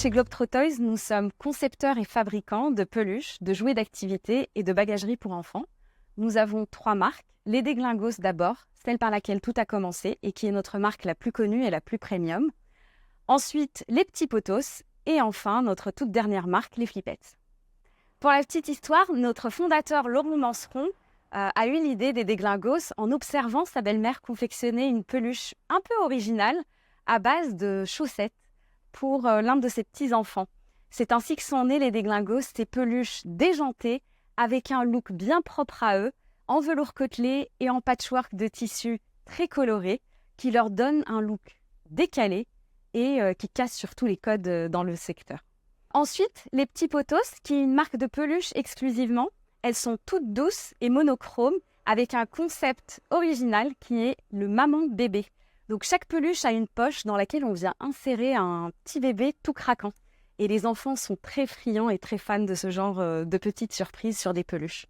chez Globetrotters, nous sommes concepteurs et fabricants de peluches, de jouets d'activité et de bagagerie pour enfants. Nous avons 3 marques. Les Déglingos d'abord, celle par laquelle tout a commencé et qui est notre marque la plus connue et la plus premium. Ensuite, les Petits Potos et enfin notre toute dernière marque, les Flippettes. Pour la petite histoire, notre fondateur Laurent Manceron a eu l'idée des Déglingos en observant sa belle-mère confectionner une peluche un peu originale à base de chaussettes pour l'un de ses petits-enfants. C'est ainsi que sont nés les Déglingos, ces peluches déjantées avec un look bien propre à eux, en velours côtelé et en patchwork de tissu très coloré, qui leur donne un look décalé et qui casse surtout les codes dans le secteur. Ensuite, les Petits Potos, qui est une marque de peluche exclusivement. Elles sont toutes douces et monochromes, avec un concept original qui est le maman-bébé. Donc chaque peluche a une poche dans laquelle on vient insérer un petit bébé tout craquant. Et les enfants sont très friands et très fans de ce genre de petites surprises sur des peluches.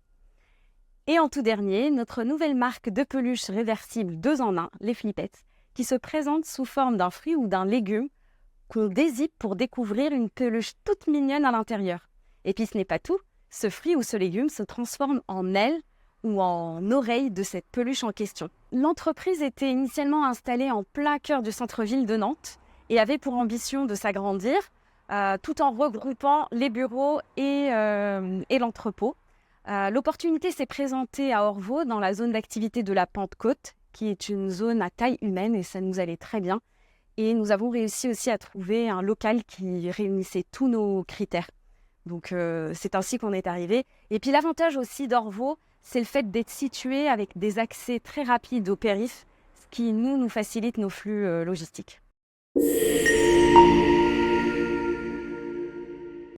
Et en tout dernier, notre nouvelle marque de peluches réversibles 2 en 1, les Flippettes, qui se présente sous forme d'un fruit ou d'un légume qu'on dézippe pour découvrir une peluche toute mignonne à l'intérieur. Et puis ce n'est pas tout, ce fruit ou ce légume se transforme en aile ou en oreille de cette peluche en question. L'entreprise était initialement installée en plein cœur du centre-ville de Nantes et avait pour ambition de s'agrandir tout en regroupant les bureaux et l'entrepôt. L'opportunité s'est présentée à Orvaux dans la zone d'activité de la Pentecôte, qui est une zone à taille humaine et ça nous allait très bien. Et nous avons réussi aussi à trouver un local qui réunissait tous nos critères. Donc c'est ainsi qu'on est arrivé. Et puis l'avantage aussi d'Orvaux, c'est le fait d'être situé avec des accès très rapides au périph', ce qui nous facilite nos flux logistiques.